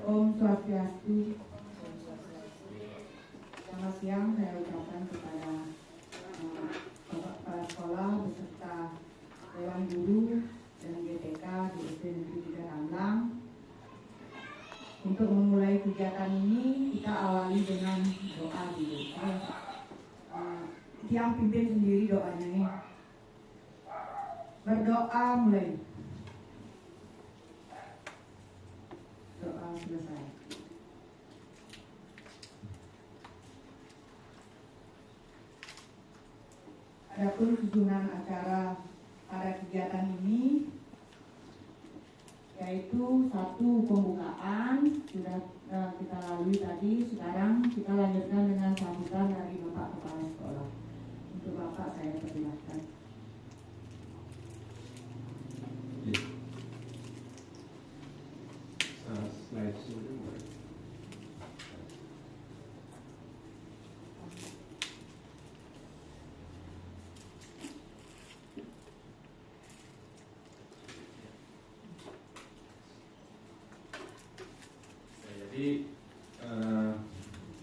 Om Swastiastu. Selamat siang saya ucapkan kepada Bapak Kepala Sekolah beserta Dewan Guru dan GTK di SD Negeri 3 Ramlang. Untuk memulai kegiatan ini kita awali dengan doa dulu. Yang pimpin sendiri doanya nih. Berdoa mulai. Doa selesai. Adapun susunan acara pada kegiatan ini yaitu satu pembukaan sudah kita lalui tadi. Sekarang kita lanjutkan dengan sambutan dari Bapak Kepala Sekolah. Untuk Bapak saya persilahkan. Slide dulu. Jadi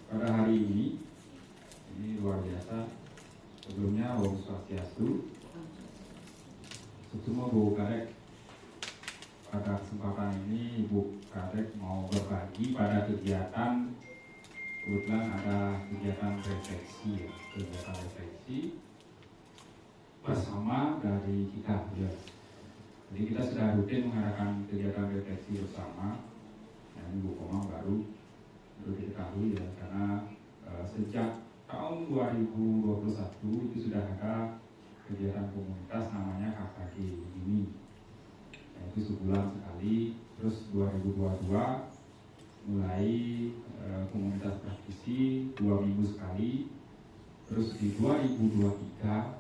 pada hari ini luar biasa. Sebelumnya Om Swastiastu, Suksuma Bu Kadek. Pada kesempatan ini Ibu Kadek mau berbagi pada kegiatan, kebetulan ada kegiatan refleksi, kegiatan refleksi bersama dari kita. Ya. Jadi kita sudah rutin mengadakan kegiatan refleksi bersama. Nah, ini Bu Komang baru diketahui ya, karena sejak tahun 2021 itu sudah ada kegiatan komunitas namanya KKG ini. Itu sebulan sekali. Terus 2022 mulai komunitas praktisi 2 minggu sekali. Terus di 2023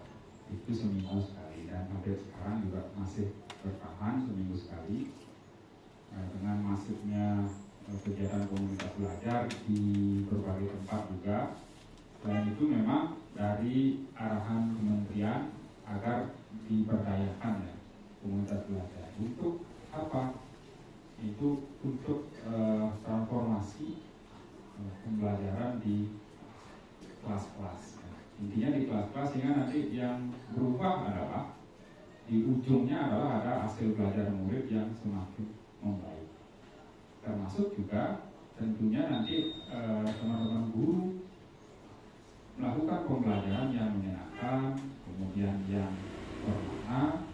itu seminggu sekali, dan sampai sekarang juga masih bertahan seminggu sekali. Dengan masifnya kegiatan komunitas belajar di berbagai tempat juga. Selain itu memang dari arahan kementerian agar diberdayakan ya komunitas belajar. Untuk apa? Itu untuk transformasi pembelajaran di kelas-kelas. Intinya di kelas-kelas, sehingga nanti yang berubah adalah di ujungnya adalah ada hasil belajar murid yang semakin membaik. Termasuk juga tentunya nanti teman-teman guru melakukan pembelajaran yang menyenangkan, kemudian yang bermakna,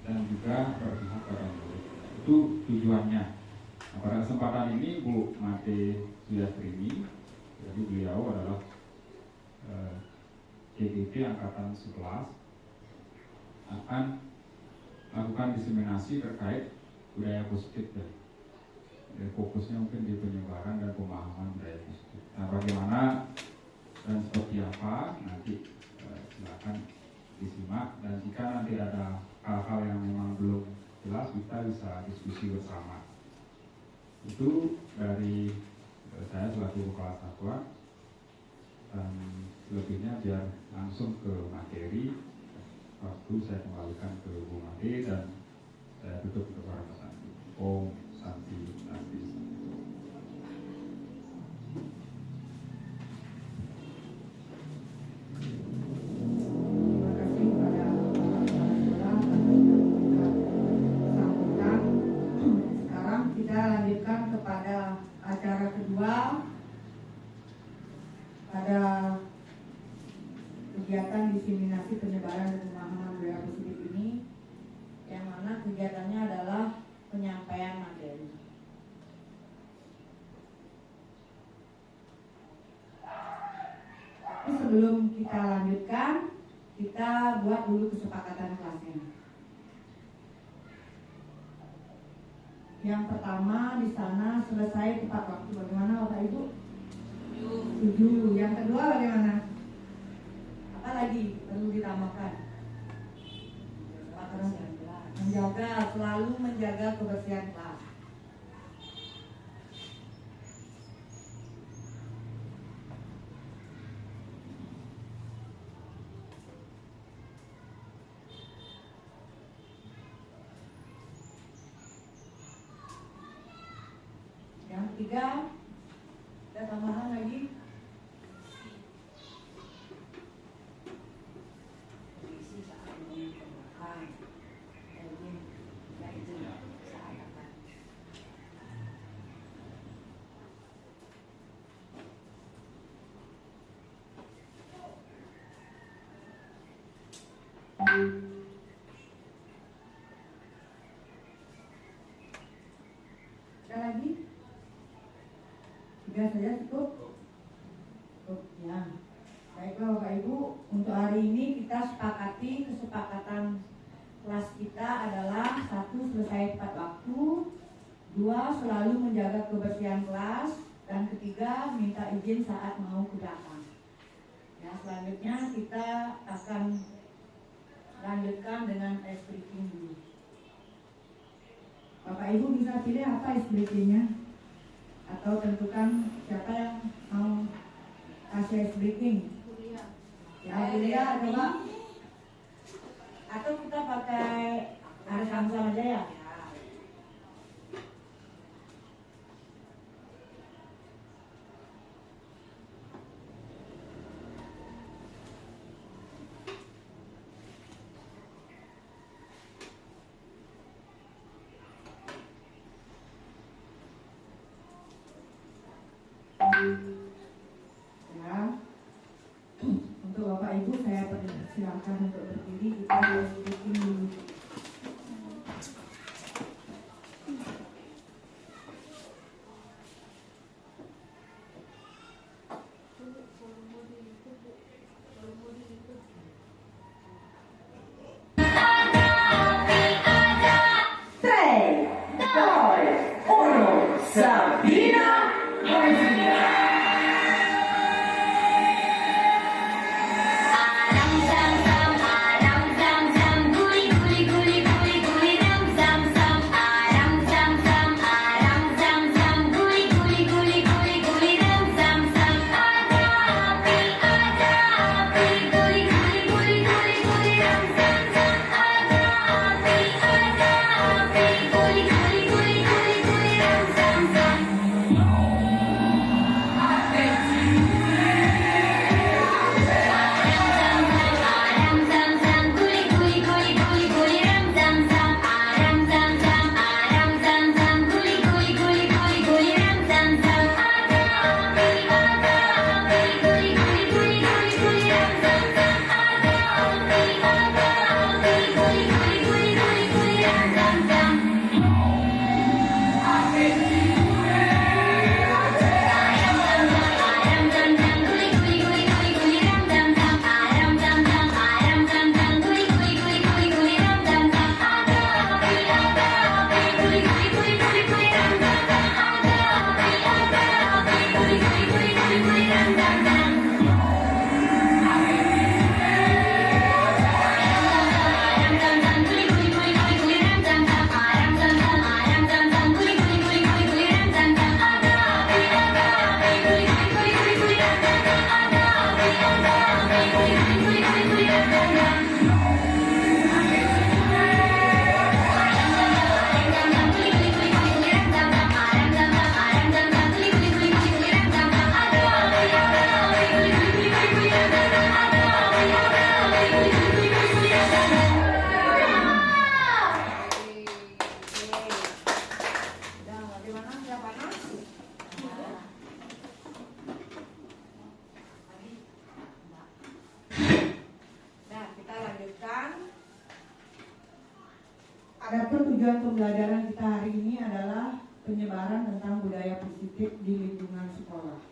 dan juga berpihak pada murid. Itu tujuannya. Nah, pada kesempatan ini Bu Mate Suyastrini, jadi beliau adalah GGP Angkatan 11, akan melakukan diseminasi terkait budaya positif ya. Fokusnya mungkin di penyebaran dan pemahaman budaya positif. Nah, bagaimana dan seperti apa nanti silakan disimak, dan jika nanti ada hal-hal yang memang belum jelas kita bisa diskusi bersama. Itu dari saya selaku kepala satuan, dan selebihnya biar langsung ke materi. Waktu saya kembalikan ke Bu Made dan saya tutup kepada Mas Andi. Om Santi Nanti. Lanjutkan kepada acara kedua pada kegiatan diseminasi penyebaran dan pemahaman budaya positif ini, yang mana kegiatannya adalah penyampaian materi. Tapi sebelum kita lanjutkan, kita buat dulu kesepakatan kelasnya. Yang pertama di sana selesai tepat waktu. Bagaimana Bapak Ibu? 7. Yang kedua bagaimana? Apa lagi perlu ditambahkan? Selalu menjaga kebersihan kelas. ketiga, ada tambahan lagi. Ada lagi? 3 saja cukup? Cukup ya. Baiklah Bapak Ibu, untuk hari ini kita sepakati kesepakatan kelas kita adalah 1. Selesai tepat waktu, 2. Selalu menjaga kebersihan kelas, dan 3. Minta izin saat mau ke belakang. Ya, selanjutnya kita akan lanjutkan dengan ice breaking dulu. Bapak Ibu bisa pilih apa ice breakingnya, atau tentukan siapa yang mau kasih ice breaking. Ya, Julia, coba. Atau kita pakai Aris Hamzah aja ya. Ya, untuk Bapak Ibu saya persilakan untuk berdiri, kita harus bikin dulu. Sabina Adapun tujuan pembelajaran kita hari ini adalah penyebaran tentang budaya positif di lingkungan sekolah.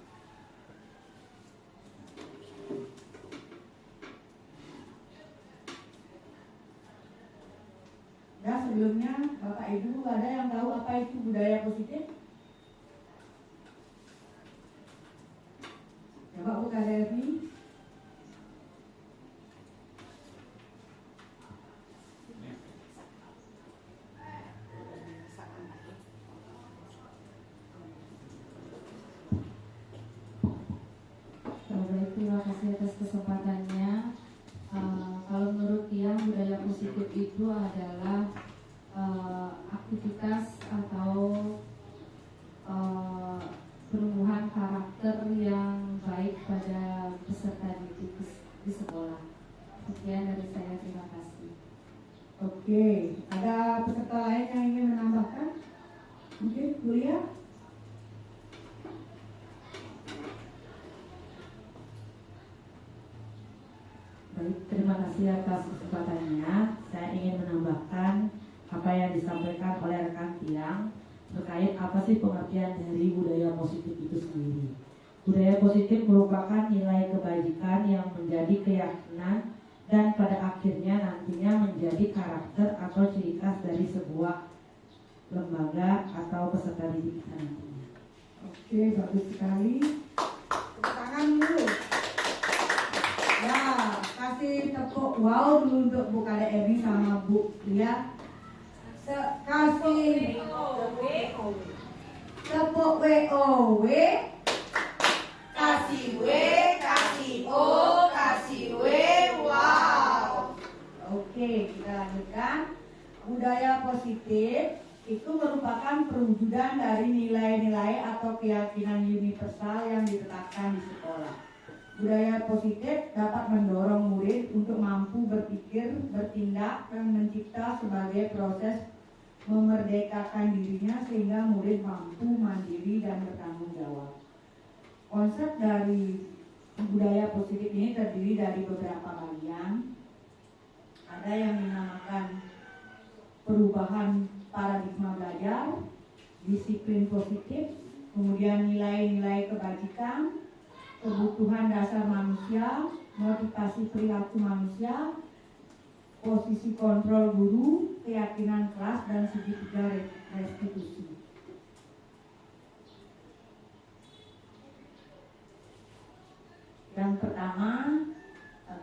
Dan sebelumnya Bapak Ibu ada yang tahu apa itu budaya positif? Coba buka Delphi. Terima kasih atas kesempatannya. Kalau menurut dia budaya positif itu adalah aktivitas atau pertumbuhan karakter yang baik pada peserta didik di sekolah. Sekian dari saya, terima kasih. Oke, ada peserta lain yang ingin menambahkan? Mungkin Julia? Baik, terima kasih atas kesempatannya. Saya ingin menambahkan apa yang disampaikan oleh rekan Tiang terkait apa sih pengertian dari budaya positif itu sendiri. Budaya positif merupakan nilai kebajikan yang menjadi keyakinan dan pada akhirnya nantinya menjadi karakter atau ciri khas dari sebuah lembaga atau peserta didik kita nantinya. Oke, bagus sekali. Tepuk tangan dulu. Ya, kasih tepuk wow dulu untuk Bu Kade Emi sama Bu Lia. Kasih tepuk WOW. Kasih W, kasih O, kasih W, wow. Oke, kita lanjutkan. Budaya positif itu merupakan perwujudan dari nilai-nilai atau keyakinan universal yang ditetapkan di sekolah. Budaya positif dapat mendorong murid untuk mampu berpikir, bertindak, dan mencipta sebagai proses memerdekakan dirinya sehingga murid mampu mandiri dan bertanggung jawab. Konsep dari budaya positif ini terdiri dari beberapa bagian. Ada yang dinamakan perubahan paradigma belajar, disiplin positif, kemudian nilai-nilai kebajikan, kebutuhan dasar manusia, motivasi perilaku manusia, posisi kontrol guru, keyakinan kelas, dan segitiga restitusi. Yang pertama,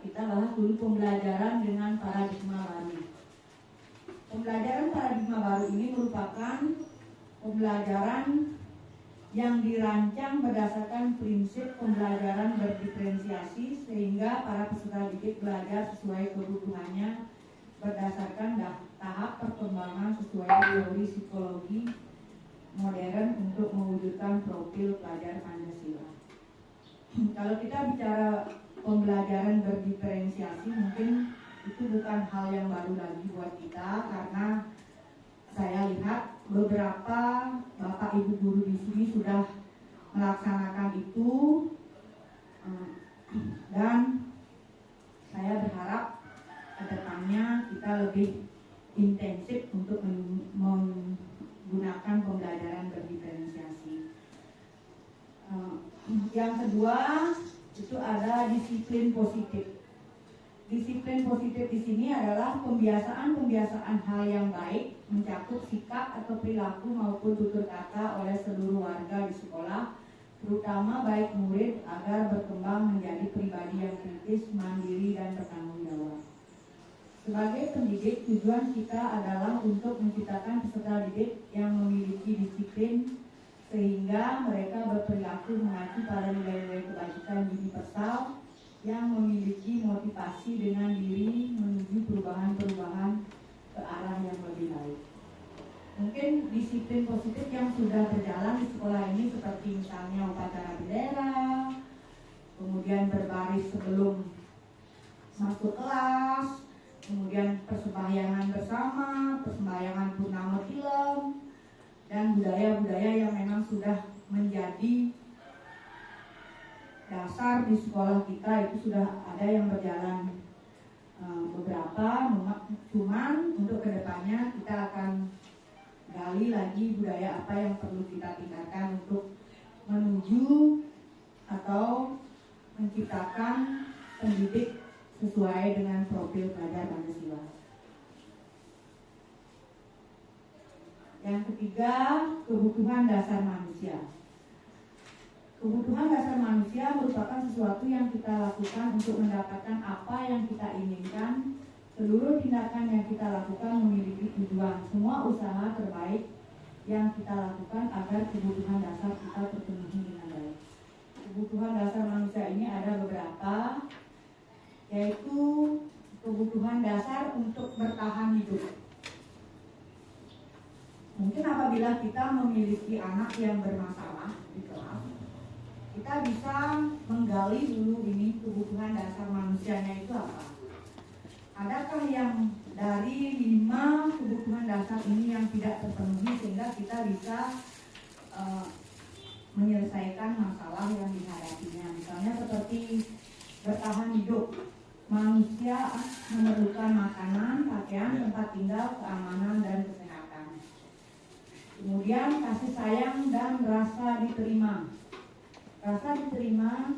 kita bahas dulu pembelajaran dengan paradigma baru. Pembelajaran paradigma baru ini merupakan pembelajaran yang dirancang berdasarkan prinsip pembelajaran berdiferensiasi sehingga para peserta didik belajar sesuai kebutuhannya berdasarkan tahap perkembangan sesuai teori psikologi modern untuk mewujudkan profil pelajar Pancasila. Kalau kita bicara pembelajaran berdiferensiasi, mungkin itu bukan hal yang baru lagi buat kita karena saya lihat beberapa bapak ibu guru di sini sudah melaksanakan itu dan saya berharap ke depannya kita lebih intensif untuk menggunakan pembelajaran berdiferensiasi. Yang kedua itu ada disiplin positif. Disiplin positif di sini adalah pembiasaan hal yang baik mencakup sikap atau perilaku maupun tutur kata oleh seluruh warga di sekolah, terutama baik murid agar berkembang menjadi pribadi yang kritis, mandiri, dan bertanggung jawab. Sebagai pendidik, tujuan kita adalah untuk menciptakan peserta didik yang memiliki disiplin sehingga mereka berperilaku mengacu pada nilai-nilai kebajikan universal yang memiliki motivasi dengan diri menuju perubahan-perubahan ke arah yang lebih baik. Mungkin disiplin positif yang sudah berjalan di sekolah ini seperti misalnya upacara bendera, kemudian berbaris sebelum masuk kelas, kemudian persembahyangan bersama, persembahyangan purnama film, dan budaya-budaya yang memang sudah menjadi dasar di sekolah kita itu sudah ada yang berjalan beberapa, cuman untuk kedepannya kita akan gali lagi budaya apa yang perlu kita tingkatkan untuk menuju atau menciptakan pendidik sesuai dengan profil pelajar Pancasila. Yang ketiga, kebutuhan dasar manusia. Kebutuhan dasar manusia merupakan sesuatu yang kita lakukan untuk mendapatkan apa yang kita inginkan. Seluruh tindakan yang kita lakukan memiliki tujuan. Semua usaha terbaik yang kita lakukan agar kebutuhan dasar kita terpenuhi dengan baik. Kebutuhan dasar manusia ini ada beberapa, yaitu kebutuhan dasar untuk bertahan hidup. Mungkin apabila kita memiliki anak yang bermasalah di kelas, kita bisa menggali dulu ini kebutuhan dasar manusianya itu apa. Adakah yang dari 5 kebutuhan dasar ini yang tidak terpenuhi sehingga kita bisa menyelesaikan masalah yang dihadapinya. Misalnya seperti bertahan hidup. Manusia memerlukan makanan, pakaian, tempat tinggal, keamanan, dan kesehatan. Kemudian kasih sayang dan rasa diterima. Rasa diterima,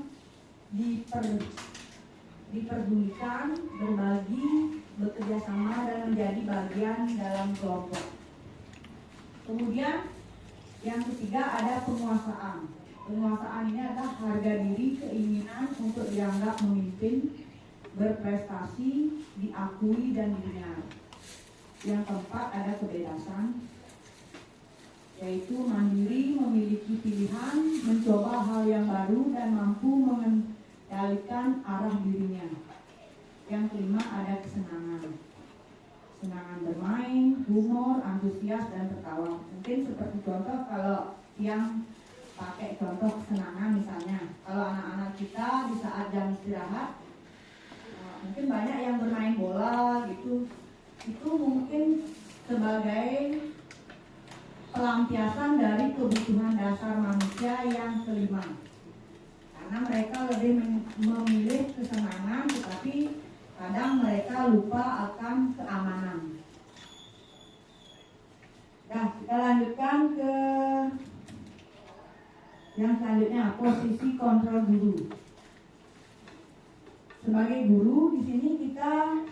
diperdulikan, berbagi, bekerja sama, dan menjadi bagian dalam kelompok. Kemudian yang ketiga ada penguasaan. Penguasaan ini adalah harga diri, keinginan untuk dianggap memimpin, berprestasi, diakui, dan didengar. Yang keempat ada kebebasan, yaitu mandiri, memiliki pilihan, mencoba hal yang baru, dan mampu mengendalikan arah dirinya. Yang kelima ada kesenangan. Kesenangan bermain, humor, antusias, dan tertawa. Mungkin seperti contoh kalau yang pakai contoh kesenangan misalnya, kalau anak-anak kita di saat jam istirahat, mungkin banyak yang bermain bola gitu. Itu mungkin sebagai pelampiasan dari kebutuhan dasar manusia yang kelima. Karena mereka lebih memilih kesenangan, tetapi kadang mereka lupa akan keamanan. Nah, kita lanjutkan ke yang selanjutnya, posisi kontrol guru. Sebagai guru di sini kita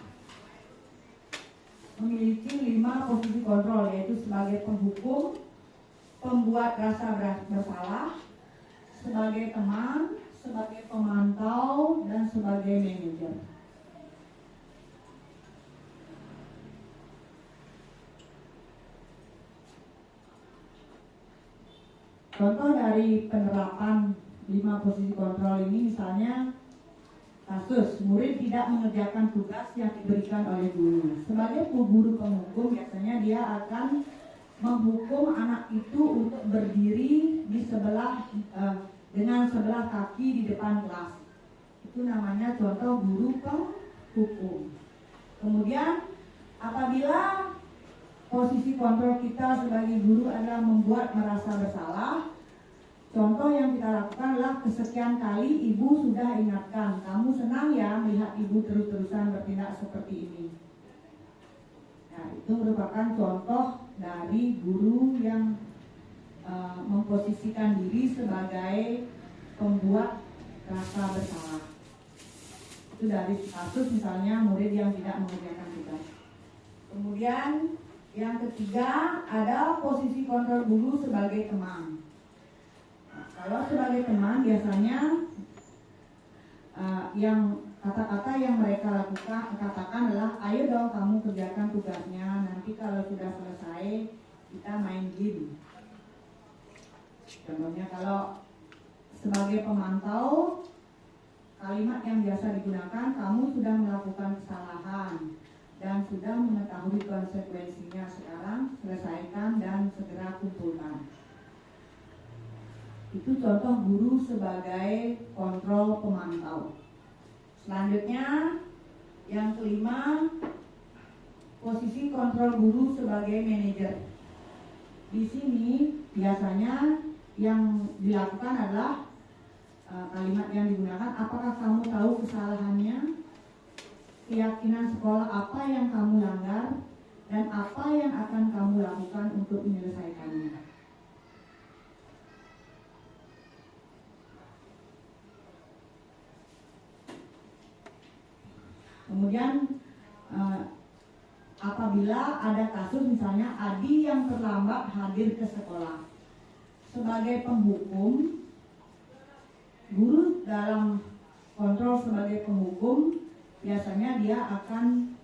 memiliki 5 posisi kontrol, yaitu sebagai penghukum, pembuat rasa bersalah, sebagai teman, sebagai pemantau, dan sebagai manajer. Contoh dari penerapan 5 posisi kontrol ini misalnya kasus murid tidak mengerjakan tugas yang diberikan oleh guru. Sebagai guru penghukum biasanya dia akan menghukum anak itu untuk berdiri di dengan sebelah kaki di depan kelas. Itu namanya contoh guru penghukum. Kemudian apabila posisi kontrol kita sebagai guru adalah membuat merasa bersalah, contoh yang kita lakukan adalah kesekian kali ibu sudah ingatkan, kamu senang ya melihat ibu terus-terusan bertindak seperti ini. Nah, itu merupakan contoh dari guru yang memposisikan diri sebagai pembuat rasa bersalah. Itu dari kasus misalnya murid yang tidak mengerjakan tugas. Kemudian yang ketiga ada posisi kontrol guru sebagai teman. Nah, kalau sebagai teman biasanya yang kata-kata yang mereka katakan adalah, ayo dong kamu kerjakan tugasnya, nanti kalau sudah selesai kita main game. Contohnya kalau sebagai pemantau, kalimat yang biasa digunakan, kamu sudah melakukan kesalahan dan sudah mengetahui konsekuensinya, sekarang selesaikan dan segera kumpulkan. Itu contoh guru sebagai kontrol pemantau. Selanjutnya yang kelima, posisi kontrol guru sebagai manajer. Di sini biasanya yang dilakukan adalah kalimat yang digunakan, apakah kamu tahu kesalahannya? Keyakinan sekolah apa yang kamu langgar dan apa yang akan kamu lakukan untuk menyelesaikannya. Kemudian apabila ada kasus misalnya Adi yang terlambat hadir ke sekolah, sebagai penghukum, guru dalam kontrol sebagai penghukum biasanya dia akan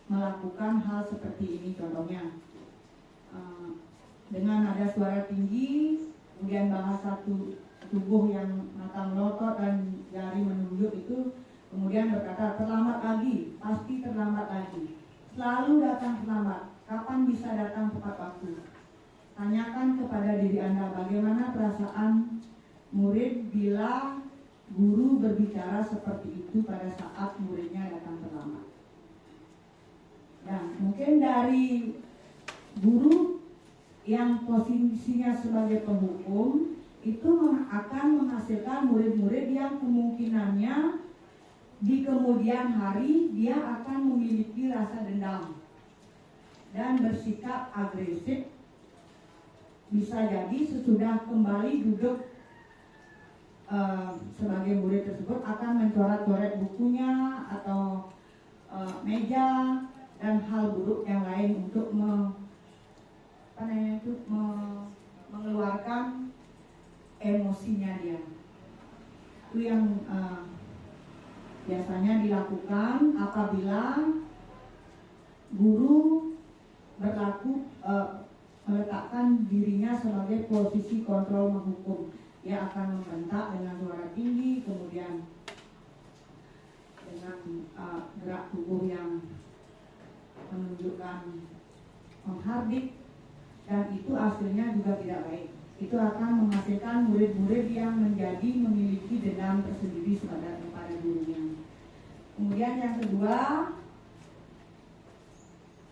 melakukan hal seperti ini. Contohnya dengan nada suara tinggi, kemudian bahasa tubuh yang mata melotot dan jari menunjuk itu, kemudian berkata, terlambat lagi, pasti terlambat lagi, selalu datang terlambat, kapan bisa datang tepat waktu. Tanyakan kepada diri Anda bagaimana perasaan murid bila guru berbicara seperti itu pada saat muridnya datang terlambat. Dan mungkin dari guru yang posisinya sebagai penghukum itu akan menghasilkan murid-murid yang kemungkinannya di kemudian hari dia akan memiliki rasa dendam dan bersikap agresif. Bisa jadi sesudah kembali duduk sebagai murid tersebut akan mencoret-coret bukunya atau meja dan hal buruk yang lain untuk mengeluarkan emosinya dia. Itu yang biasanya dilakukan apabila guru meletakkan dirinya sebagai posisi kontrol menghukum. Dia akan membentak dengan suara tinggi, kemudian dengan gerak tubuh yang menunjukkan menghardik, dan itu hasilnya juga tidak baik. Itu akan menghasilkan murid-murid yang memiliki dendam tersendiri kepada gurunya. Kemudian yang kedua,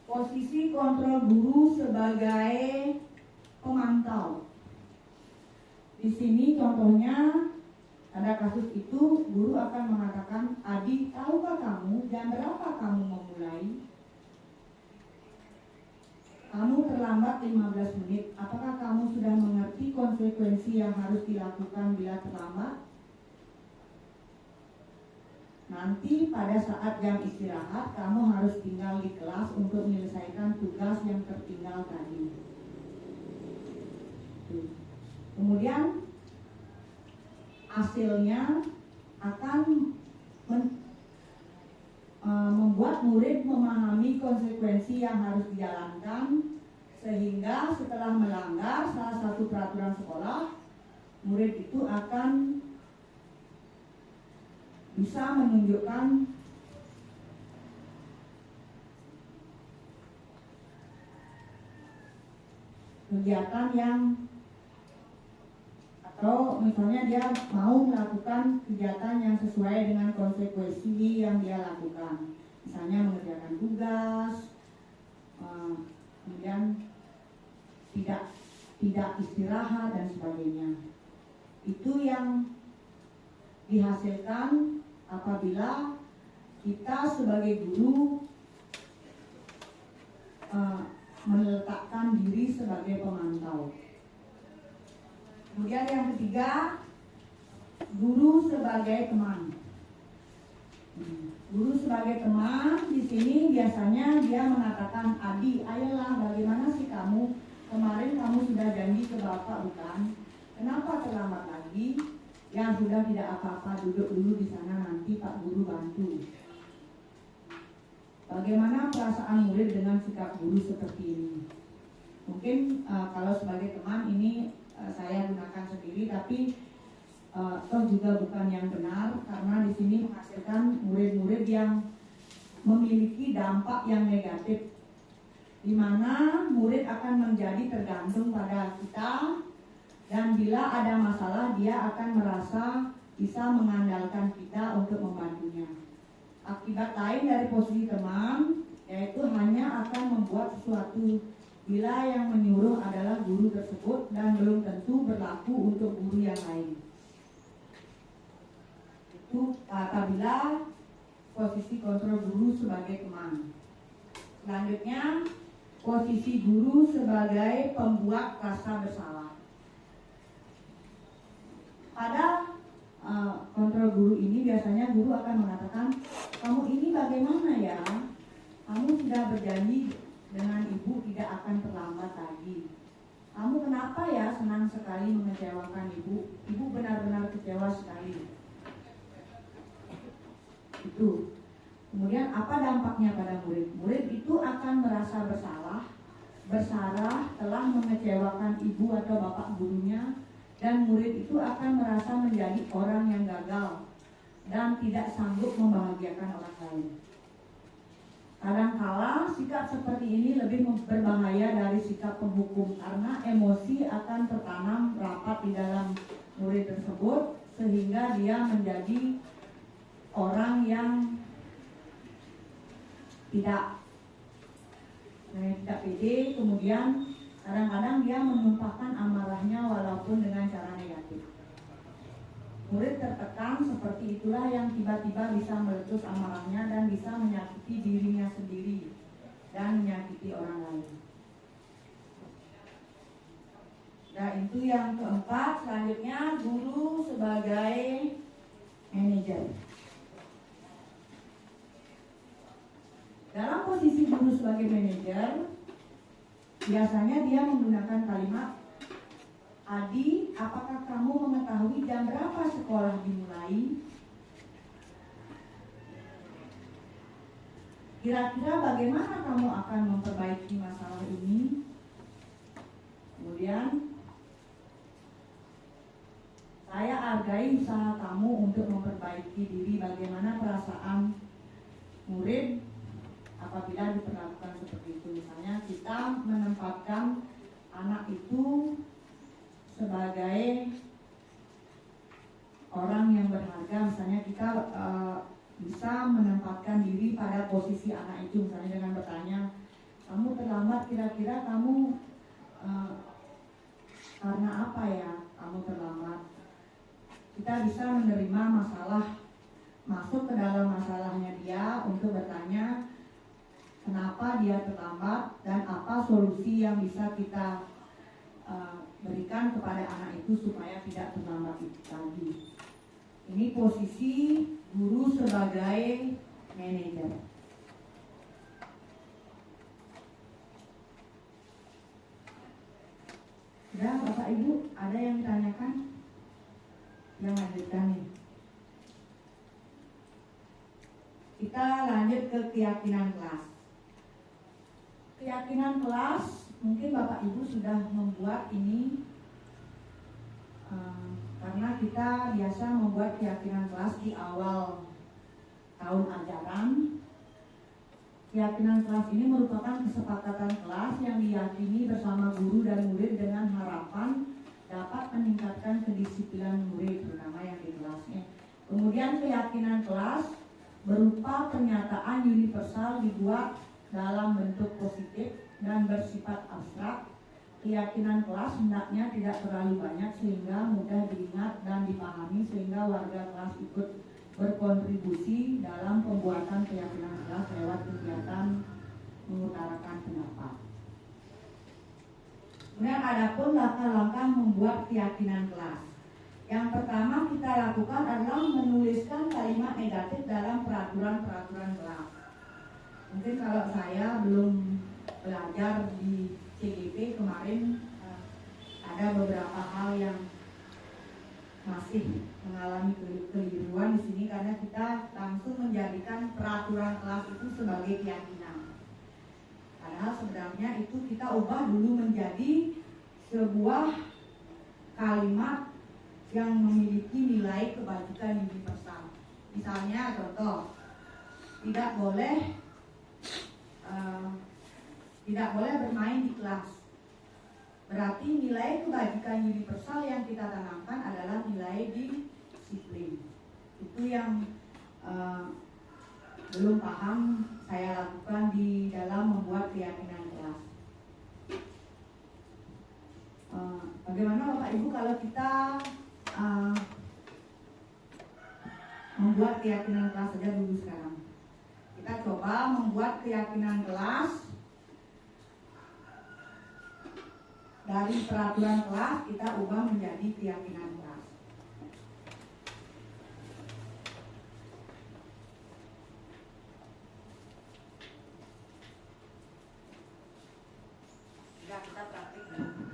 posisi kontrol guru sebagai pemantau. Di sini contohnya ada kasus itu, guru akan mengatakan, "Adi, tahukah kamu jam berapa kamu memulai? Kamu terlambat 15 menit. Apakah kamu sudah mengerti konsekuensi yang harus dilakukan bila terlambat? Nanti pada saat jam istirahat, kamu harus tinggal di kelas untuk menyelesaikan tugas yang tertinggal tadi." Kemudian hasilnya akan membuat murid memahami konsekuensi yang harus dijalankan, sehingga setelah melanggar salah satu peraturan sekolah, murid itu akan bisa menunjukkan kegiatan yang, atau misalnya dia mau melakukan kegiatan yang sesuai dengan konsekuensi yang dia lakukan, misalnya mengerjakan tugas, kemudian tidak istirahat dan sebagainya. Itu yang dihasilkan apabila kita sebagai guru meletakkan diri sebagai pemantau. Kemudian yang ketiga, guru sebagai teman. Guru sebagai teman di sini biasanya dia mengatakan, "Adi, ayolah, bagaimana sih kamu? Kemarin kamu sudah janji ke Bapak, bukan? Kenapa terlambat lagi? Ya sudah, tidak apa-apa, duduk dulu di sana, nanti Pak Guru bantu." Bagaimana perasaan murid dengan sikap guru seperti ini? Mungkin kalau sebagai teman ini saya gunakan sendiri, tapi toh juga bukan yang benar, karena di sini menghasilkan murid-murid yang memiliki dampak yang negatif, di mana murid akan menjadi tergantung pada kita, dan bila ada masalah dia akan merasa bisa mengandalkan kita untuk membantunya. Akibat lain dari posisi teman yaitu hanya akan membuat sesuatu bila yang menyuruh adalah guru tersebut dan belum tentu berlaku untuk guru yang lain. Itu apabila posisi kontrol guru sebagai teman. Selanjutnya, posisi guru sebagai pembuat rasa bersalah. Pada kontrol guru ini biasanya guru akan mengatakan, "Kamu ini bagaimana ya? Kamu sudah berjanji dengan ibu tidak akan terlambat lagi. Kamu kenapa ya senang sekali mengecewakan ibu? Ibu benar-benar kecewa sekali." Itu. Kemudian apa dampaknya pada murid? Murid itu akan merasa bersalah telah mengecewakan ibu atau bapak gurunya, dan murid itu akan merasa menjadi orang yang gagal dan tidak sanggup membahagiakan orang lain. Kadangkala sikap seperti ini lebih berbahaya dari sikap penghukum, karena emosi akan tertanam rapat di dalam murid tersebut sehingga dia menjadi orang yang tidak pede, kemudian kadang-kadang dia menumpahkan amarahnya walaupun dengan cara negatif. Murid tertekan seperti itulah yang tiba-tiba bisa meletus amarahnya dan bisa menyakiti dirinya sendiri dan menyakiti orang lain. Nah, itu yang keempat. Selanjutnya, guru sebagai manajer. Dalam posisi guru sebagai manajer, biasanya dia menggunakan kalimat, "Adi, apakah kamu mengetahui jam berapa sekolah dimulai? Kira-kira bagaimana kamu akan memperbaiki masalah ini?" Kemudian, "Saya hargai usaha kamu untuk memperbaiki diri. Bagaimana perasaan murid apabila diperlakukan seperti itu?" Misalnya kita menempatkan anak itu sebagai orang yang berharga. Misalnya kita bisa menempatkan diri pada posisi anak itu, misalnya dengan bertanya, "Kamu terlambat, kira-kira kamu karena apa ya kamu terlambat?" Kita bisa menerima masalah, masuk ke dalam masalahnya dia untuk bertanya kenapa dia terlambat dan apa solusi yang bisa kita berikan kepada anak itu supaya tidak terlambat lagi. Ini posisi guru sebagai manajer. Sudah, Bapak Ibu, ada yang ditanyakan? Yang lanjutkan nih. Kita lanjut ke keyakinan kelas. Keyakinan kelas, mungkin Bapak Ibu sudah membuat ini karena kita biasa membuat keyakinan kelas di awal tahun ajaran. Keyakinan kelas ini merupakan kesepakatan kelas yang diyakini bersama guru dan murid dengan harapan dapat meningkatkan kedisiplinan murid, terutama yang di kelasnya. Kemudian keyakinan kelas berupa pernyataan universal dibuat dalam bentuk positif dan bersifat abstrak. Keyakinan kelas hendaknya tidak terlalu banyak sehingga mudah diingat dan dipahami sehingga warga kelas ikut berkontribusi dalam pembuatan keyakinan kelas lewat kegiatan mengutarakan pendapat. Kemudian adapun langkah-langkah membuat keyakinan kelas. Yang pertama kita lakukan adalah menuliskan kalimat negatif dalam peraturan-peraturan kelas. Mungkin kalau saya belum belajar di CGP kemarin ada beberapa hal yang masih mengalami kekeliruan di sini karena kita langsung menjadikan peraturan kelas itu sebagai keyakinan. Padahal sebenarnya itu kita ubah dulu menjadi sebuah kalimat yang memiliki nilai kebajikan universal. Misalnya contoh, tidak boleh bermain di kelas. Berarti nilai kebajikan universal yang kita tanamkan adalah nilai disiplin. Itu yang belum paham saya lakukan di dalam membuat keyakinan kelas. Bagaimana Bapak Ibu kalau kita membuat keyakinan kelas saja dulu sekarang? Kita coba membuat keyakinan kelas dari peraturan kelas, kita ubah menjadi keyakinan kelas. Sudah, kita praktik dulu.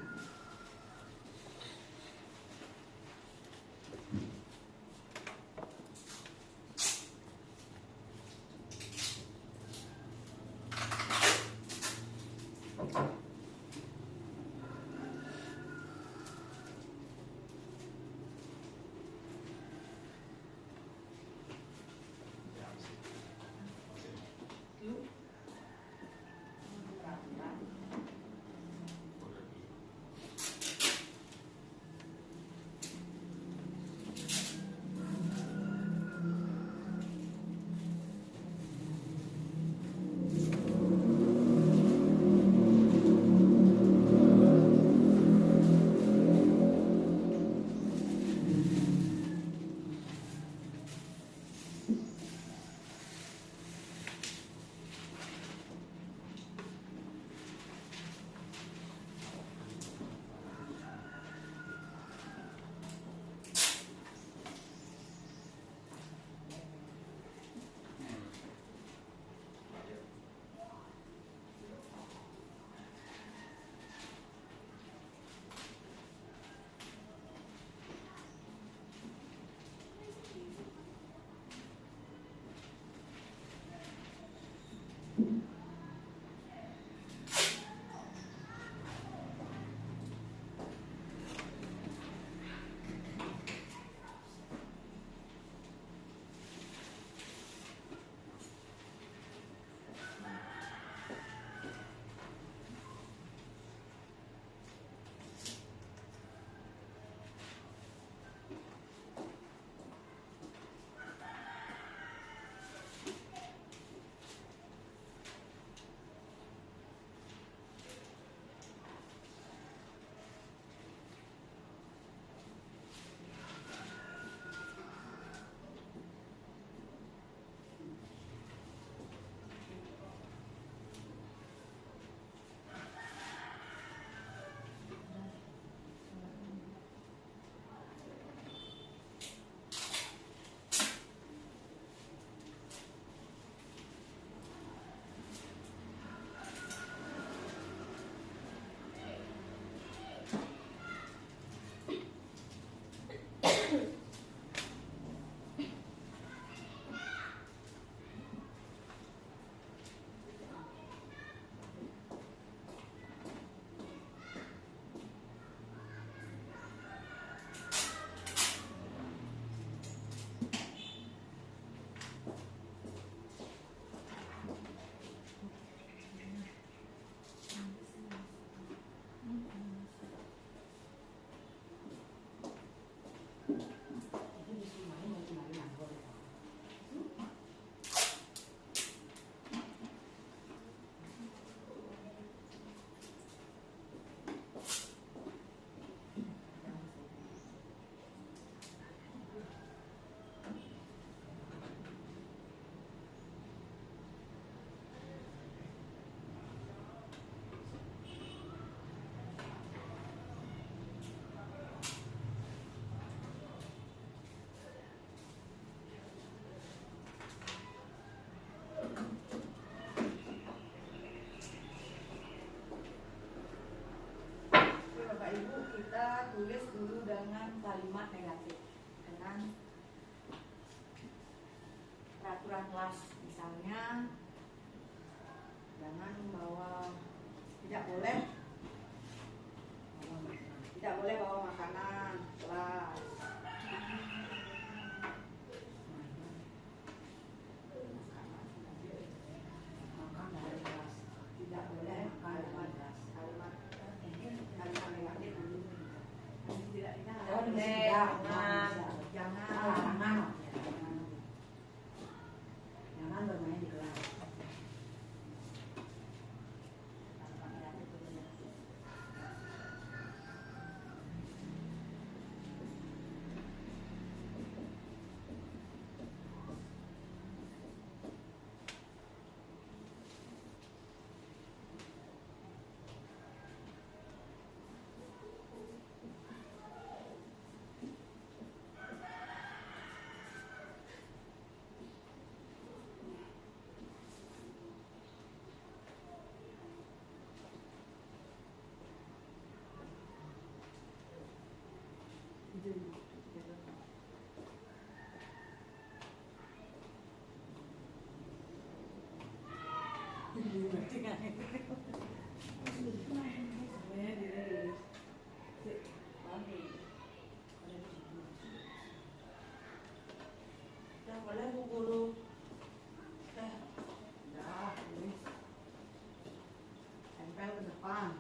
tulis dulu dengan kalimat negatif, dengan peraturan kelas. Misalnya jangan membawa, tidak boleh bawa makanan kelas. Tidak boleh kalimat negatif dulu. Jangan bermain di kelas. Yang boleh Bu Guru. Tempel ke depan.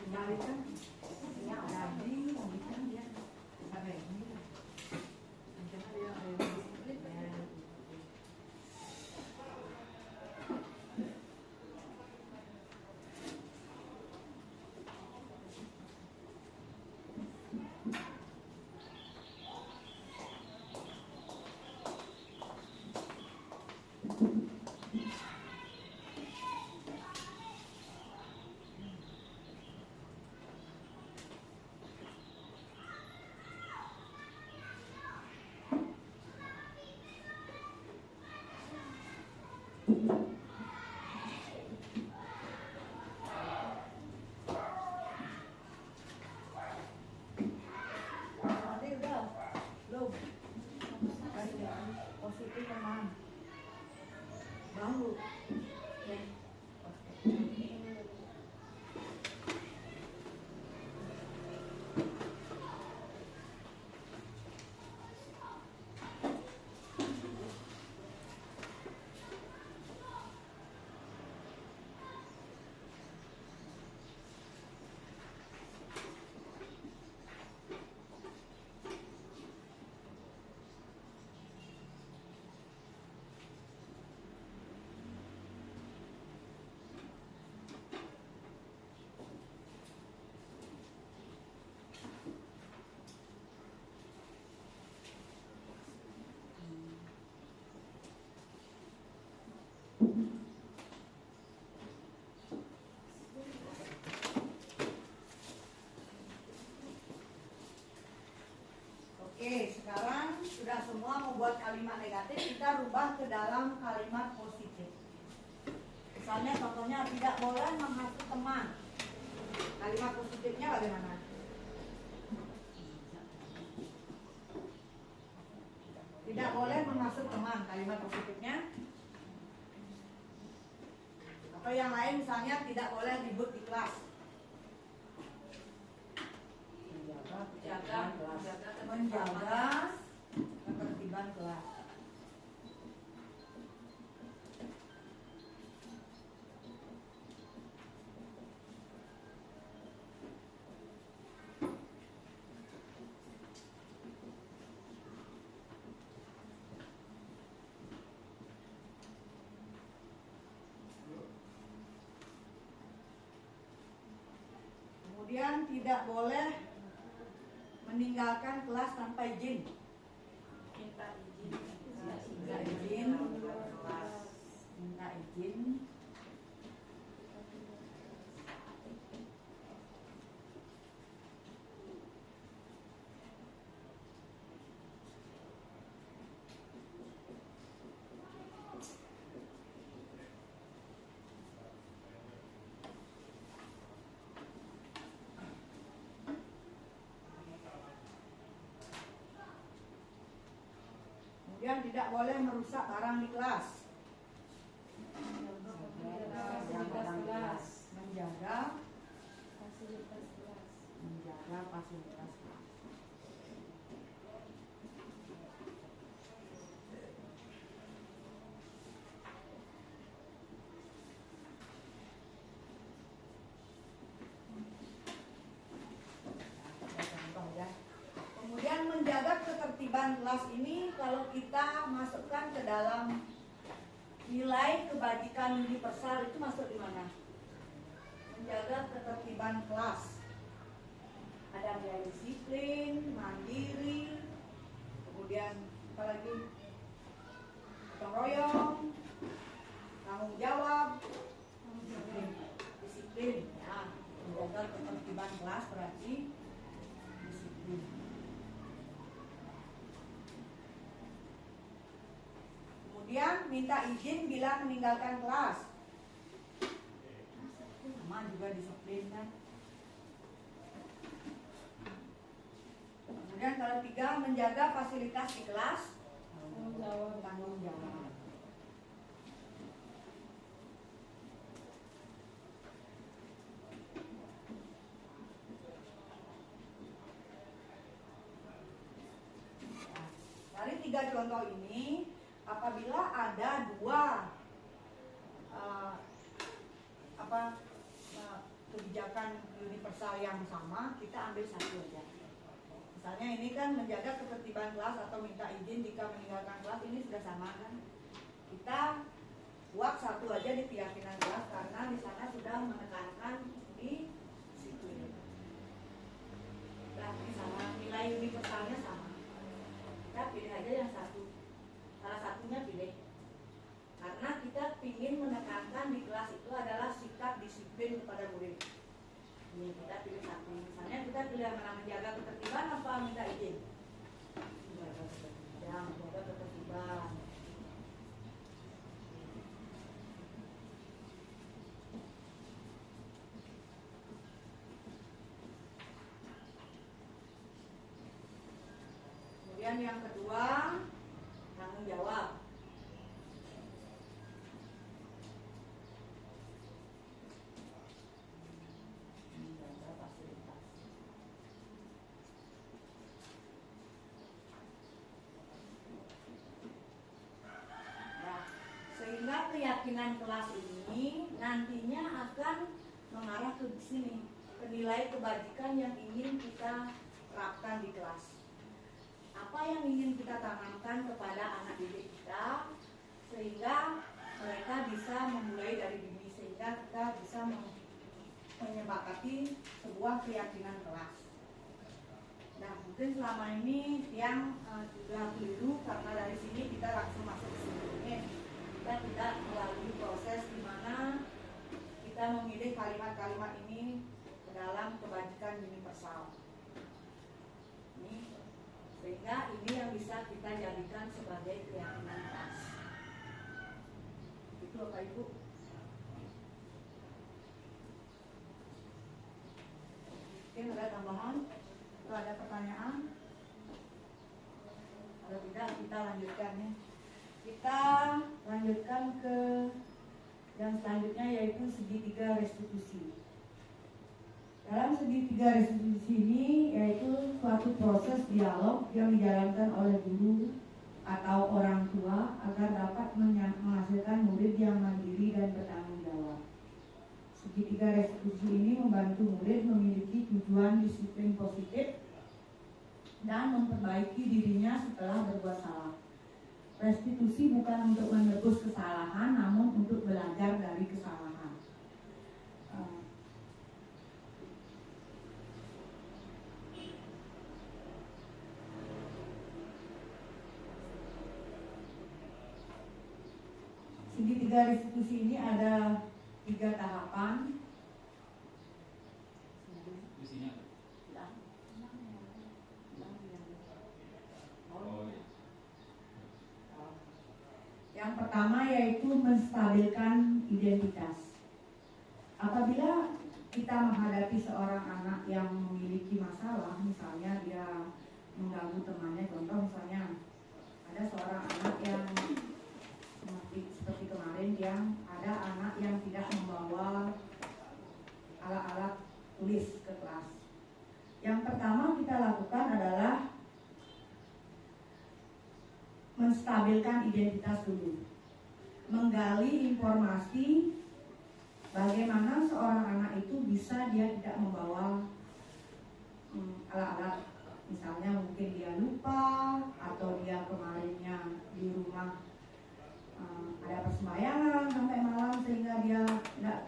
Kembalikan ini ada di kembalikan dia ada ini mungkin ada yang split ya. Tadi udah belum positif memang baru ya. Oke, sekarang sudah semua membuat kalimat negatif, kita rubah ke dalam kalimat positif. Misalnya contohnya tidak boleh menghasut teman. Kalimat positifnya bagaimana? Tidak boleh menghasut teman. Kalimat positifnya atau yang lain misalnya tidak boleh ribut di kelas. Menjaga ketertiban kelas. Kemudian tidak boleh meninggalkan kelas tanpa izin. Minta izin. Minta izin. Kemudian tidak boleh merusak barang di kelas. Menjaga fasilitas kelas. Contoh ya. Kemudian menjaga ketertiban kelas ini kalau kita masukkan ke dalam nilai kebajikan universal itu masuk di mana? Menjaga ketertiban kelas. Ada nilai disiplin, mandiri, kemudian apa lagi? Gotong royong, tanggung jawab, disiplin. Ya, menjaga ketertiban kelas berarti disiplin. Kemudian minta izin bila meninggalkan kelas. Sama juga disiplin kan. Kemudian kalau 3, menjaga fasilitas di kelas. Tanggung jawab. Dari 3 contoh ini, apabila ada 2 kebijakan universal yang sama, kita ambil 1 aja. Misalnya ini kan menjaga ketertiban kelas atau minta izin jika meninggalkan kelas, ini sudah sama kan? Kita buat 1 aja di keyakinan kelas karena di sana sudah menekankan di disiplin. Nah, di sana nilai universalnya sama. Kita pilih aja yang 1. Salah satunya pilih. Karena kita ingin menekankan di kelas itu adalah sikap disiplin kepada murid. Ini kita pilih 1. Misalnya kita pilih yang mana, menjaga ketertiban apa minta izin? Menjaga ketertiban. Kemudian yang kedua, tanggung jawab. Sehingga keyakinan kelas ini nantinya akan mengarah ke sini, ke nilai kebajikan yang ingin kita terapkan di kelas. Apa yang ingin kita tanamkan kepada anak didik kita sehingga mereka bisa memulai dari dini, sehingga kita bisa menyepakati sebuah keyakinan kelas. Nah, mungkin selama ini yang juga keliru karena dari sini kita langsung masuk ke sini. Kita tidak melalui proses di mana kita memilih kalimat-kalimat ini ke dalam kebajikan universal. Ini, sehingga ini yang bisa kita jadikan sebagai keyakinan kelas. Itu Bapak Ibu. Mungkin ada tambahan? Kalau ada pertanyaan? Kalau tidak, kita lanjutkan ya. Kita lanjutkan ke yang selanjutnya, yaitu segitiga restitusi. Dalam segitiga restitusi ini yaitu suatu proses dialog yang dijalankan oleh guru atau orang tua agar dapat menghasilkan murid yang mandiri dan bertanggung jawab. Segitiga restitusi ini membantu murid memiliki tujuan disiplin positif dan memperbaiki dirinya setelah berbuat salah. Restitusi bukan untuk menebus kesalahan, namun untuk belajar dari kesalahan. segitiga restitusi ini ada 3 tahapan. Yang pertama yaitu menstabilkan identitas. Apabila kita menghadapi seorang anak yang memiliki masalah, misalnya dia mengganggu temannya, contoh misalnya ada seorang anak yang seperti kemarin yang ada anak yang tidak membawa alat-alat tulis ke kelas. Yang pertama kita lakukan adalah menstabilkan identitas dulu, menggali informasi bagaimana seorang anak itu bisa dia tidak membawa alat-alat, misalnya mungkin dia lupa atau dia kemarinnya di rumah ada persembahyangan sampai malam sehingga dia tidak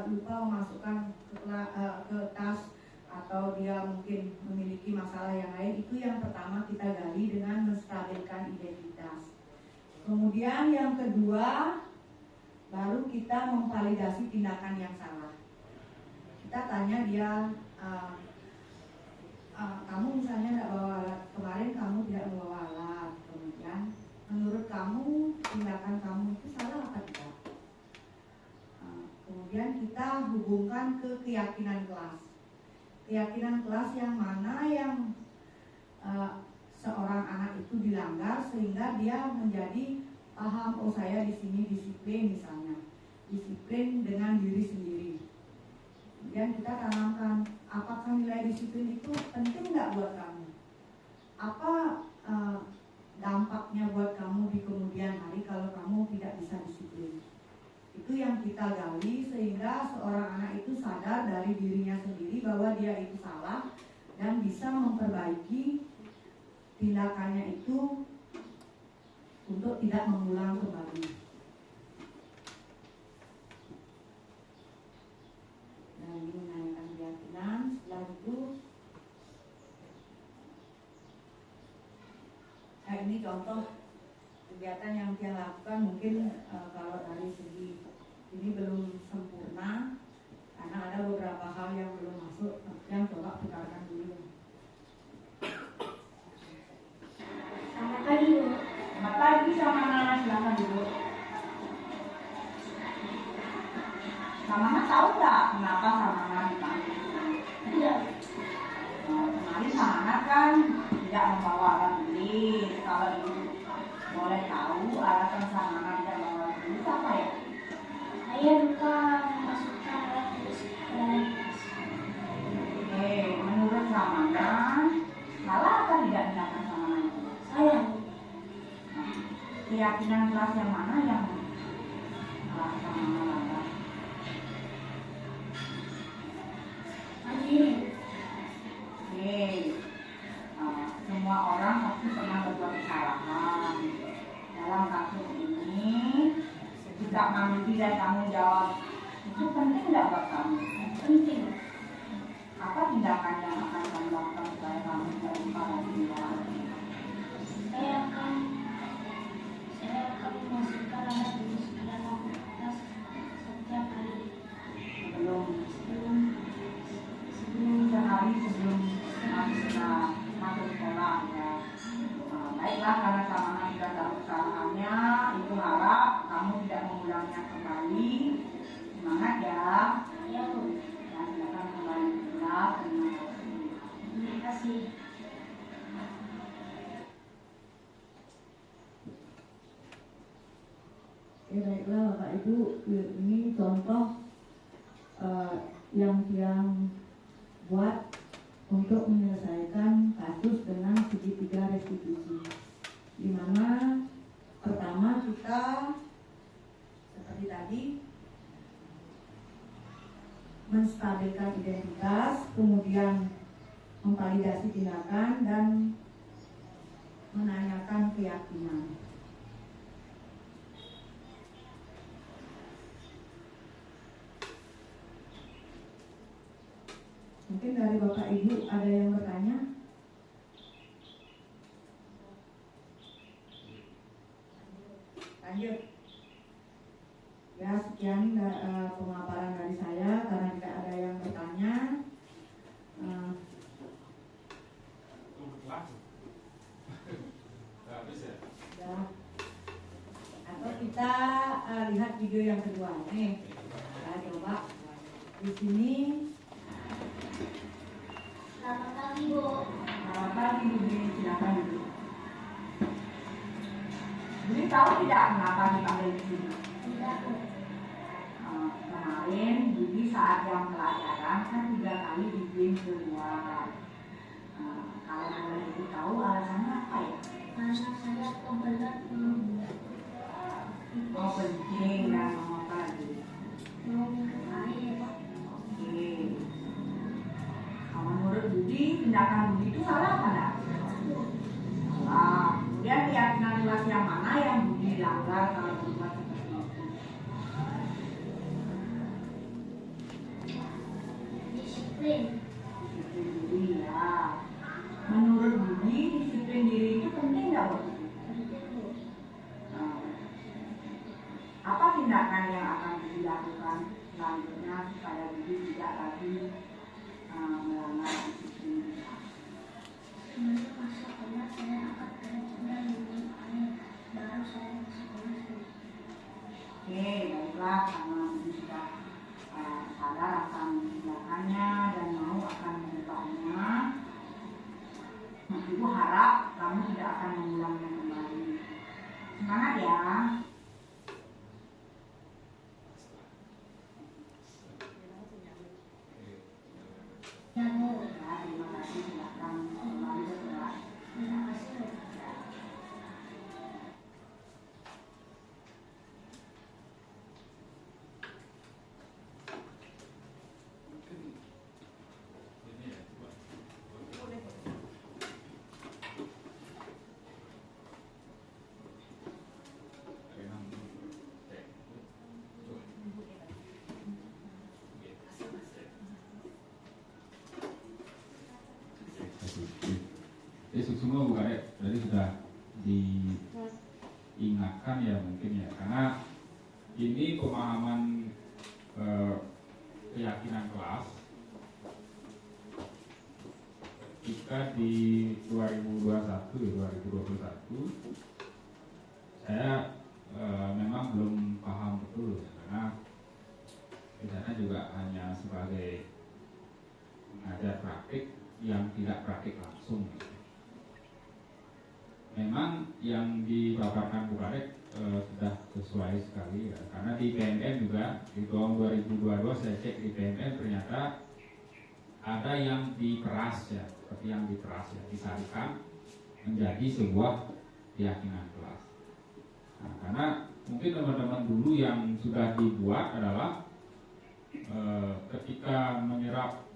lupa memasukkan ke tas, atau dia mungkin memiliki masalah yang lain. Itu yang pertama kita gali dengan menstabilkan identitas. Kemudian yang kedua, baru kita memvalidasi tindakan yang salah. Kita tanya dia, kamu misalnya tidak bawa alat, kemarin kamu tidak membawa alat, kemudian menurut kamu tindakan kamu itu salah apa tidak? Kemudian kita hubungkan ke keyakinan kelas. Keyakinan kelas yang mana yang seorang anak itu dilanggar sehingga dia menjadi paham, oh saya di sini disiplin, misalnya disiplin dengan diri sendiri. Kemudian kita tanamkan, apakah nilai disiplin itu penting nggak buat kamu? Apa dampaknya buat kamu di kemudian hari kalau kamu tidak bisa disiplin? Itu yang kita gali sehingga seorang anak itu sadar dari dirinya sendiri bahwa dia itu salah dan bisa memperbaiki tindakannya itu untuk tidak mengulang kembali. Nah, ini menanyakan keyakinan. Setelah itu, ini contoh kegiatan yang dia lakukan. Mungkin kalau dari segi ini belum sempurna karena ada beberapa hal yang belum masuk, yang coba putarkan dulu. Selamat pagi, Bu. Selamat pagi sama Nana, silakan dulu. Sama tahu nggak kenapa sama Nana dipanggil? Tidak. Kemarin sama kan tidak membawa alat tulis. Kalau ibu boleh tahu alasan sama tidak membawa alat tulis apa ya? Saya lupa memasukkan alat tulis ke dalam kelas. Oke, menurut Samana, salah apa tidak tindakan Samana itu? Saya. Keyakinan kelas yang mana yang Samana langgar? Mandiri. Oke, semua orang pasti pernah berbuat kesalahan. Dalam kasus ini, sikap mandiri dan tanggung jawab itu penting nggak buat kamu? Penting. Apa tindakan yang akan kamu lakukan supaya kamu tidak para tindakan? Saya akan memasukkan alat tulis ke dalam kelas setiap hari. Sebelum sehari sebelum masuk sekolah ya. Baiklah, karena sama sudah tahu kesalahannya, itu harap kamu tidak mengulangnya kembali. Semangat ya. Ya, Bu. Dan silakan kembali ke kelas. Terima kasih. Ya baiklah Bapak Ibu, ini contoh yang buat untuk menyelesaikan kasus dengan segitiga restitusi, di mana pertama kita seperti tadi menstabilkan identitas, kemudian memvalidasi tindakan dan menanyakan keyakinan. Mungkin dari Bapak Ibu ada yang bertanya? Lanjut. Ya, sekian pemaparan dari saya. Karena tidak ada yang bertanya, ya. Atau kita lihat video yang kedua nih. Kita coba di sini. Selamat pagi, Bu. Selamat pagi, Bu. Silakan dulu. Jadi tahu tidak kenapa dipanggil di sini? Tidak, Bu. Kemarin Budi saat yang pelajaran kan 3 kali dibimbing keluar. Kalau boleh Ibu tahu alasannya apa ya? Karena saya kebelet Oh, penting dan mau apa lagi? mau minum air. Oke. Kalau menurut Budi, tindakan Budi itu salah apa enggak? Salah. Kemudian keyakinan kelas yang mana yang Budi langgar kalau berbuat seperti itu? Disiplin. Disiplin diri ya. Menurut Budi, disiplin diri itu penting nggak buat Budi? Penting, Bu. Apa tindakan yang akan dilakukan selanjutnya supaya Budi tidak lagi melanggar disiplin diri? Sebelum masuk kelas, saya akan benar-benar minum air. Baru saya masuk kelas, Bu. Oke, baiklah, karena Budi sudah sadar akan tindakannya dan mau akan mengubahnya. Ibu harap kamu tidak akan mengulangnya kembali. Semangat ya. Ya, Bu. Ya, terima kasih, silakan kembali ke kelas. Terima kasih, Bu. Semua Bu Kadek, jadi sudah diingatkan ya mungkin ya, karena ini pemahaman keyakinan kelas ketika di 2021 saya memang belum paham betul ya, karena di sana juga hanya sebagai mengajar praktik yang tidak praktik langsung. Memang yang dipaparkan Bu Kadek sudah sesuai sekali ya. Karena di PMM juga di tahun 2022 saya cek di PMM ternyata ada yang diperas ya, seperti yang diperas ya, disarikan menjadi sebuah keyakinan kelas. Nah, karena mungkin teman-teman dulu yang sudah dibuat adalah ketika menyerap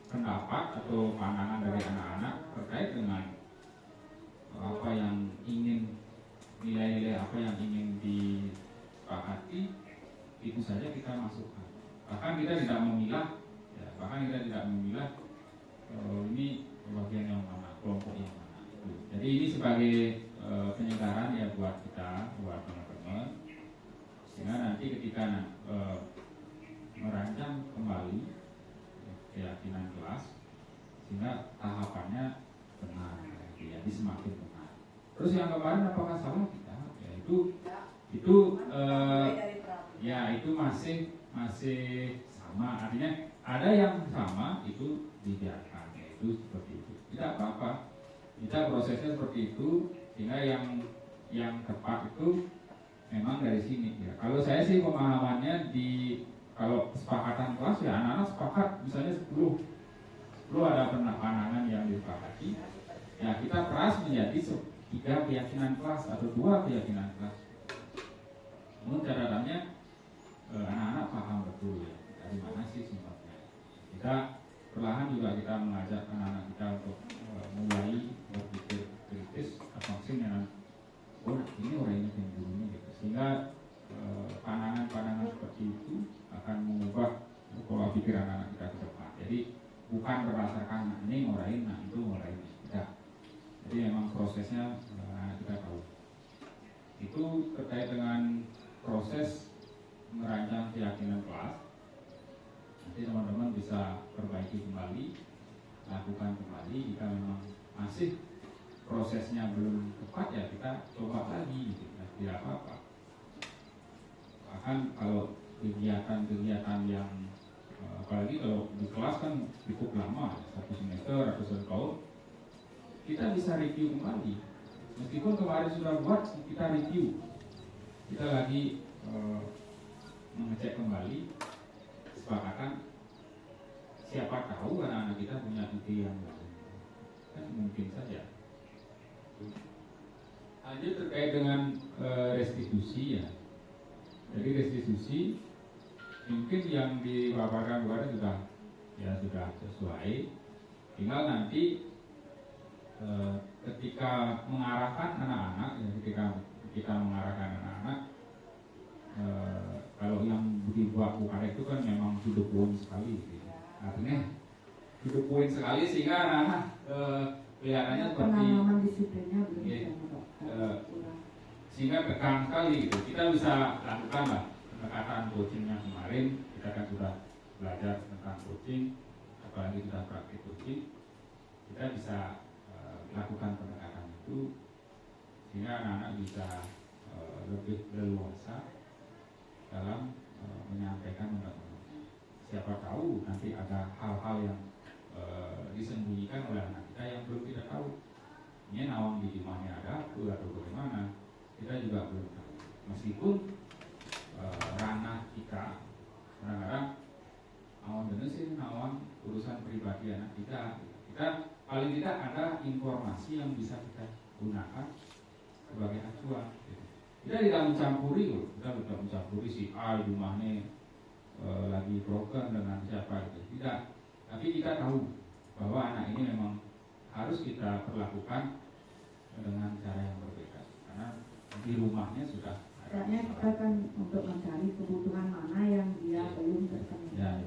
pendapat atau pandangan dari anak-anak terkait dengan apa yang ingin, nilai-nilai apa yang ingin disepakati, itu saja kita masukkan. Bahkan kita tidak memilah ya, ini bagian yang mana, kelompok yang mana itu. Jadi ini sebagai penyegaran ya buat kita, buat teman-teman, sehingga nanti ketika merancang kembali keyakinan kelas, sehingga tahapannya benar, jadi semakin benar. Terus yang kemarin apakah salah? Tidak, ya itu masih sama. Artinya ada yang sama itu dibiarkan, yaitu seperti itu. Tidak apa-apa. Kita prosesnya seperti itu, sehingga yang tepat itu memang dari sini. Ya. Kalau saya sih pemahamannya kalau kesepakatan kelas ya anak-anak sepakat, misalnya 10 ada pandangan yang disepakati, ya kita peras menjadi 3 keyakinan kelas atau 2 keyakinan kelas. Namun catatannya anak-anak paham betul ya dari mana sih sumbernya. Kita perlahan juga kita mengajak anak-anak kita untuk mulai berpikir kritis atau dengan ini orang ini yang dulunya gitu. Sehingga pandangan-pandangan seperti itu akan mengubah pola pikir anak-anak kita ke depan. Jadi bukan berdasarkan ini orang ini, itu orang ini. Tidak. Jadi memang prosesnya kita tahu. Itu terkait dengan proses merancang keyakinan kelas. Nanti teman-teman bisa perbaiki kembali, lakukan kembali. Jika memang masih prosesnya belum tepat, ya kita coba lagi gitu. Ya, tidak apa-apa. Bahkan kalau kegiatan-kegiatan yang apalagi kalau di kelas kan cukup lama, 1 semester atau 1 tahun, kita bisa review kembali. Meskipun kemarin sudah buat, kita review. Kita lagi mengecek kembali kesepakatan. Siapa tahu anak-anak kita punya ide yang baru, kan mungkin saja. Lanjut terkait dengan restitusi ya. Jadi restitusi mungkin yang dipaparkan kemarin sudah sesuai. Tinggal nanti ketika mengarahkan anak-anak, ya, ketika kita mengarahkan anak-anak, kalau yang dibuat UKR itu kan memang to the point sekali, gitu. Artinya to the point sekali sehingga anak-anak kelihatannya seperti penanaman disiplinnya belum ya, kurang. sehingga tekan sekali gitu. Kita bisa lakukan lah pendekatan coachingnya kemarin. Kita kan sudah belajar tentang coaching, apalagi sudah praktik coaching. Kita bisa lakukan pendekatan itu sehingga anak-anak bisa lebih leluasa dalam menyampaikan undang-undang. Siapa tahu nanti ada hal-hal yang disembunyikan oleh anak kita yang belum kita tahu. Ini nawang di dimana ada atau bagaimana, kita juga belum tahu. Meskipun ranah kita kadang-kadang nawang bener sih nawang urusan pribadi anak kita. Kita paling tidak ada informasi yang bisa kita gunakan sebagai acuan. Kita tidak mencampuri loh, kita tidak mencampuri si A rumahnya lagi broken dengan siapa gitu. Tidak, tapi kita tahu bahwa anak ini memang harus kita perlakukan dengan cara yang berbeda karena di rumahnya sudah ada. Caranya kita kan untuk mencari kebutuhan mana yang dia belum terpenuhi. Ya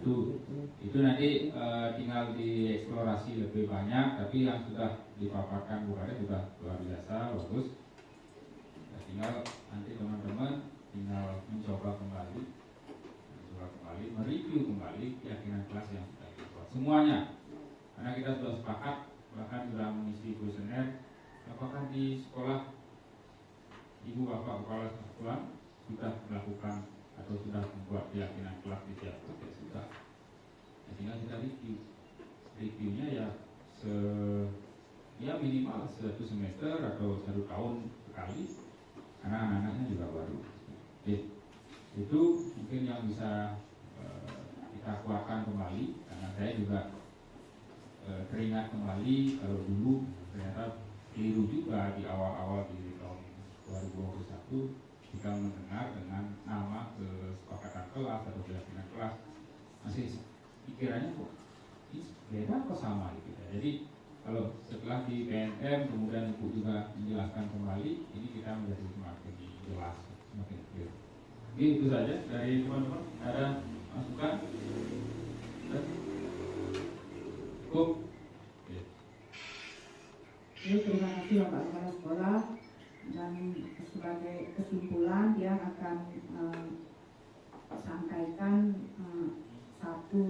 itu nanti tinggal dieksplorasi lebih banyak, tapi yang sudah dipaparkan Bu Kade sudah luar biasa bagus. Ya, tinggal nanti teman-teman tinggal mencoba kembali, mereview kembali keyakinan kelas yang sudah dibuat semuanya. Karena kita sudah sepakat, bahkan sudah mengisi kuesioner. Apakah di sekolah ibu bapak kepala sekolah sudah melakukan atau sudah membuat keyakinan kelas di setiap kelas? Ya sudah. Ya, tinggal kita review. Reviewnya ya minimal 1 semester atau 1 tahun sekali, karena anak-anaknya juga baru. Itu mungkin yang bisa kita kuatkan kembali, karena saya juga teringat kembali kalau dulu ternyata keliru juga di awal-awal di tahun 2021 jika mendengar dengan nama kesepakatan kelas atau keyakinan kelas, masih pikirannya kok beda kok sama gitu. Jadi kalau setelah di PNM kemudian Ibu juga menjelaskan kembali, ini kita menjadi semakin jelas, semakin clear. Oke, itu saja dari teman-teman. Ada masukan? Cukup? Terima kasih Bapak Kepala Sekolah, dan sebagai kesimpulan dia akan sampaikan satu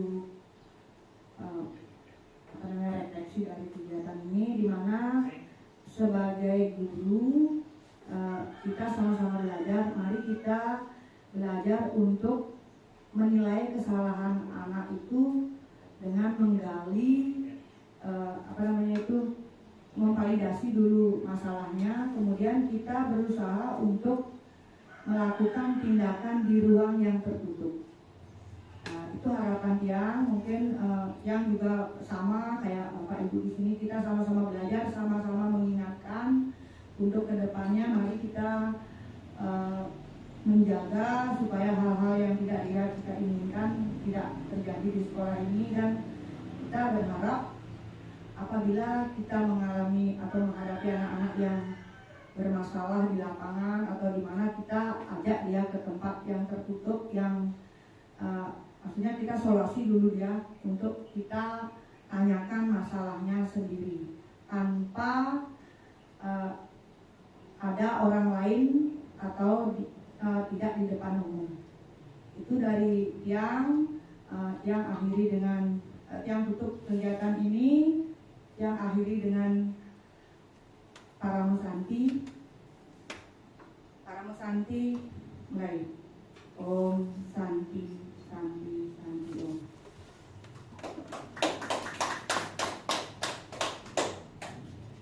refleksi dari kegiatan ini, di mana sebagai guru kita sama-sama belajar. Mari kita belajar untuk menilai kesalahan anak itu dengan menggali memvalidasi dulu masalahnya, kemudian kita berusaha untuk melakukan tindakan di ruang yang tertutup. Itu harapan Tiang, mungkin yang juga sama kayak Bapak Ibu di sini, kita sama-sama belajar, sama-sama mengingatkan untuk kedepannya mari kita menjaga supaya hal-hal yang tidak kita inginkan tidak terjadi di sekolah ini, dan kita berharap apabila kita mengalami atau menghadapi anak-anak yang bermasalah di lapangan atau di mana, kita ajak dia ke tempat yang tertutup, yang maksudnya kita solasi dulu dia, untuk kita tanyakan masalahnya sendiri tanpa ada orang lain atau tidak di depan umum. Itu dari yang akhiri dengan yang tutup kegiatan ini, yang akhiri dengan Paramo Santi. Paramo Santi mulai. Om Santi Santi Santi Om.